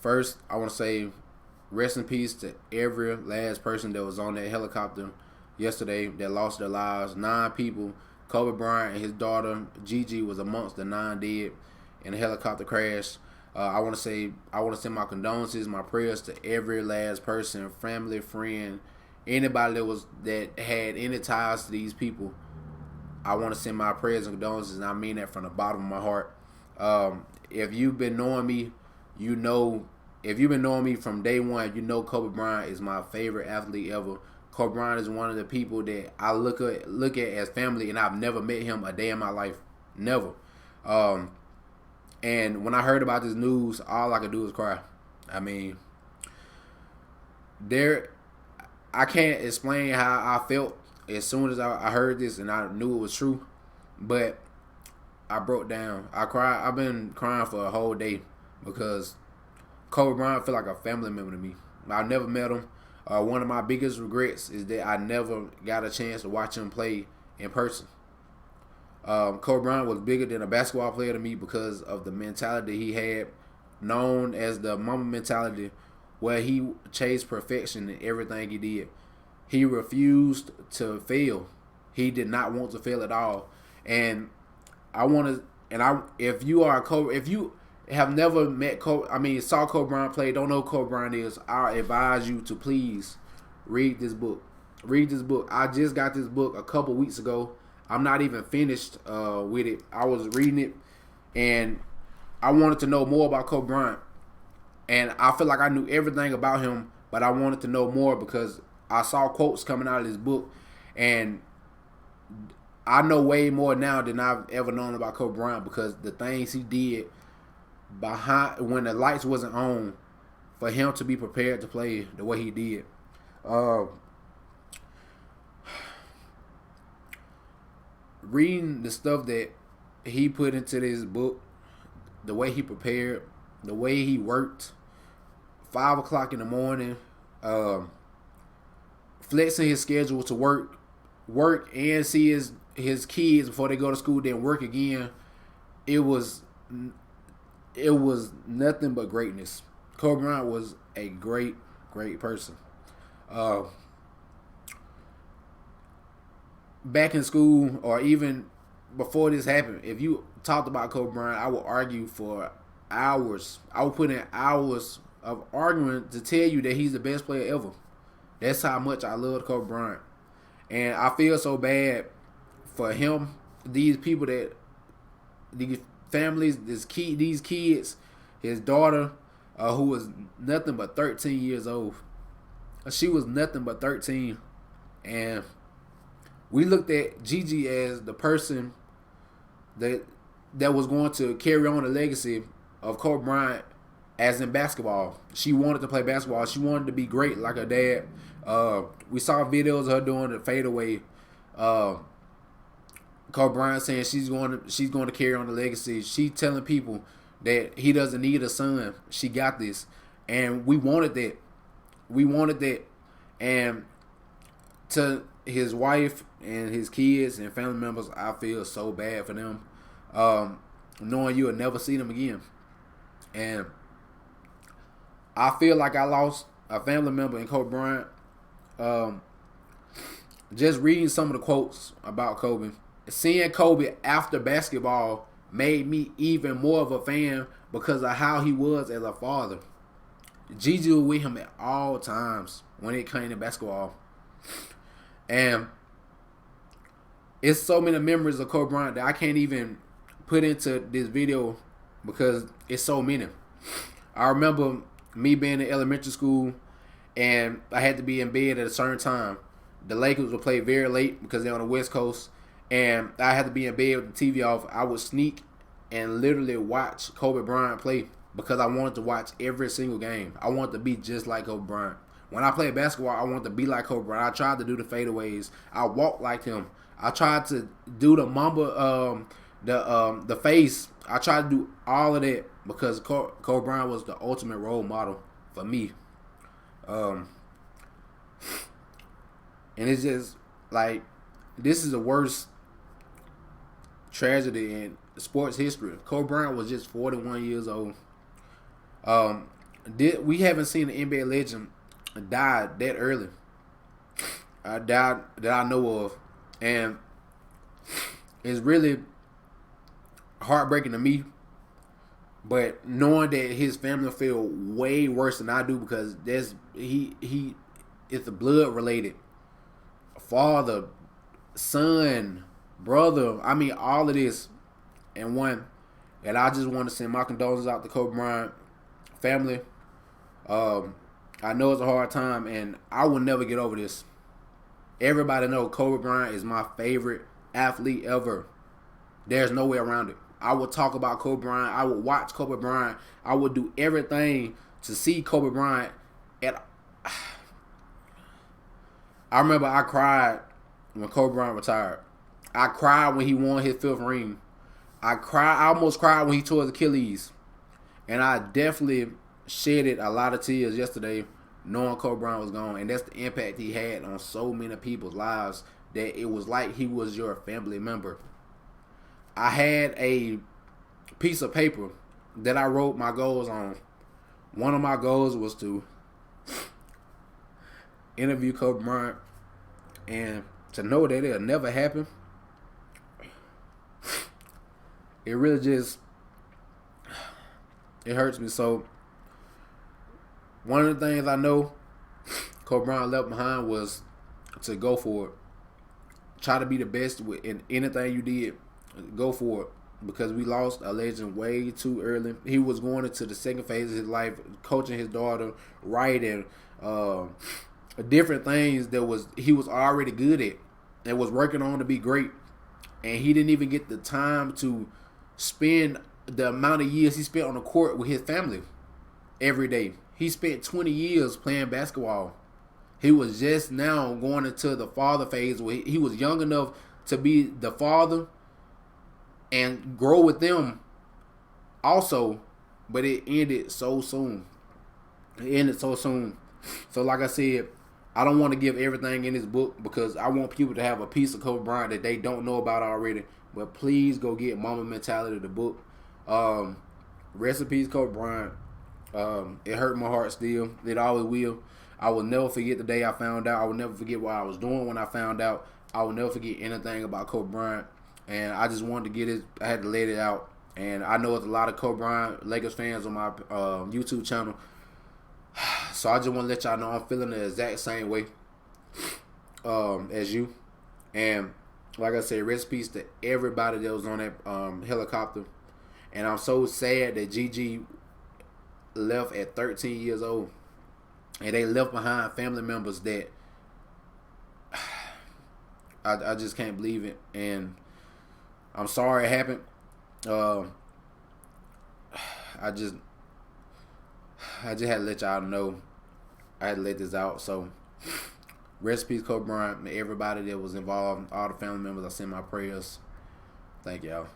First, I want to say rest in peace to every last person that was on that helicopter yesterday that lost their lives. 9 people. Kobe Bryant and his daughter GiGi was amongst the 9 dead in a helicopter crash. I want to send my condolences, my prayers to every last person, family, friend, anybody that had any ties to these people. I want to send my prayers and condolences, and I mean that from the bottom of my heart. If you've been knowing me, you know. If you've been knowing me from day one, you know Kobe Bryant is my favorite athlete ever. Kobe Bryant is one of the people that I look at as family, and I've never met him a day in my life, never. Um, and when I heard about this news, all I could do was cry. I mean, there, I can't explain how I felt as soon as I heard this, and I knew it was true, but I broke down. I cried. I've been crying for a whole day because Kobe Bryant feel like a family member to me. I never met him. One of my biggest regrets is that I never got a chance to watch him play in person. Kobe Bryant was bigger than a basketball player to me because of the mentality he had, known as the Mamba mentality, where he chased perfection in everything he did. He refused to fail. He did not want to fail at all. And I want to, and I, if you are a Kobe, if you have never met Kobe, saw Kobe Bryant play, don't know who Kobe Bryant is, I advise you to please read this book. Read this book. I just got this book a couple weeks ago. I'm not even finished with it. I was reading it, and I wanted to know more about Kobe Bryant. And I feel like I knew everything about him, but I wanted to know more because I saw quotes coming out of this book, and I know way more now than I've ever known about Kobe Bryant because the things he did behind when the lights wasn't on for him to be prepared to play the way he did. Reading the stuff that he put into this book, the way he prepared, the way he worked, 5 o'clock in the morning, flexing his schedule to work and see his kids before they go to school, then work again. It was nothing but greatness. Kobe Bryant was a great person. Uh, Back in school, or even before this happened, if you talked about Kobe Bryant, I would argue for hours. I would put in hours of arguing to tell you that he's the best player ever. That's how much I loved Kobe Bryant. And I feel so bad for him, these people that, these families, these kids, his daughter, who was nothing but 13 years old. She was nothing but 13. And we looked at GiGi as the person that was going to carry on the legacy of Kobe Bryant as in basketball. She wanted to play basketball. She wanted to be great like her dad. We saw videos of her doing the fadeaway. Kobe Bryant saying she's going to carry on the legacy. She telling people that he doesn't need a son. She got this, and we wanted that. We wanted that, and to his wife and his kids and family members, I feel so bad for them, knowing you'll never see them again. And I feel like I lost a family member in Kobe Bryant. Just reading some of the quotes about Kobe, seeing Kobe after basketball made me even more of a fan because of how he was as a father. GiGi was with him at all times when it came to basketball. And it's so many memories of Kobe Bryant that I can't even put into this video because it's so many. I remember me being in elementary school and I had to be in bed at a certain time. The Lakers would play very late because they're on the West Coast, and I had to be in bed with the TV off. I would sneak and literally watch Kobe Bryant play because I wanted to watch every single game. I wanted to be just like Kobe Bryant. When I played basketball, I wanted to be like Kobe Bryant. I tried to do the fadeaways. I walked like him. I tried to do the Mamba, the face. I tried to do all of that because Kobe Bryant was the ultimate role model for me. And it's just like, this is the worst tragedy in sports history. Kobe Bryant was just 41 years old. We haven't seen an NBA legend die that early. Died that I know of, and it's really heartbreaking to me. But knowing that his family feel way worse than I do because he it's a blood related father, son, brother. I mean all of this in one. And I just want to send my condolences out to Kobe Bryant family. Um, I know it's a hard time, and I will never get over this. Everybody know Kobe Bryant is my favorite athlete ever. There's no way around it. I would talk about Kobe Bryant. I would watch Kobe Bryant. I would do everything to see Kobe Bryant. And I remember I cried when Kobe Bryant retired. I cried when he won his fifth ring. I almost cried when he tore his Achilles. And I definitely shedded a lot of tears yesterday knowing Kobe Bryant was gone. And that's the impact he had on so many people's lives that it was like he was your family member. I had a piece of paper that I wrote my goals on. One of my goals was to interview Kobe Bryant, and to know that it'll never happen, it really just it hurts me. So one of the things I know Kobe Bryant left behind was to go for it. Try to be the best in anything you did. Go for it. Because we lost a legend way too early. He was going into the second phase of his life, coaching his daughter, writing, different things that he was already good at and was working on to be great. And he didn't even get the time to spend the amount of years he spent on the court with his family every day. He spent 20 years playing basketball. He was just now going into the father phase where he was young enough to be the father and grow with them also, but it ended so soon. So like I said, I don't want to give everything in this book because I want people to have a piece of Kobe Bryant that they don't know about already. But please go get Mama Mentality, the book. Recipes Kobe Bryant. It hurt my heart still. It always will. I will never forget the day I found out. I will never forget what I was doing when I found out. I will never forget anything about Kobe Bryant. And I just wanted to get it. I had to let it out. And I know it's a lot of Kobe Bryant Lakers fans on my YouTube channel. So I just want to let y'all know I'm feeling the exact same way as you. And like I said, rest in peace to everybody that was on that helicopter. And I'm so sad that GiGi left at 13 years old. And they left behind family members that I just can't believe it. And I'm sorry it happened. I just had to let y'all know. I had to let this out. So rest in peace, Kobe Bryant, and everybody that was involved, all the family members. I send my prayers. Thank y'all.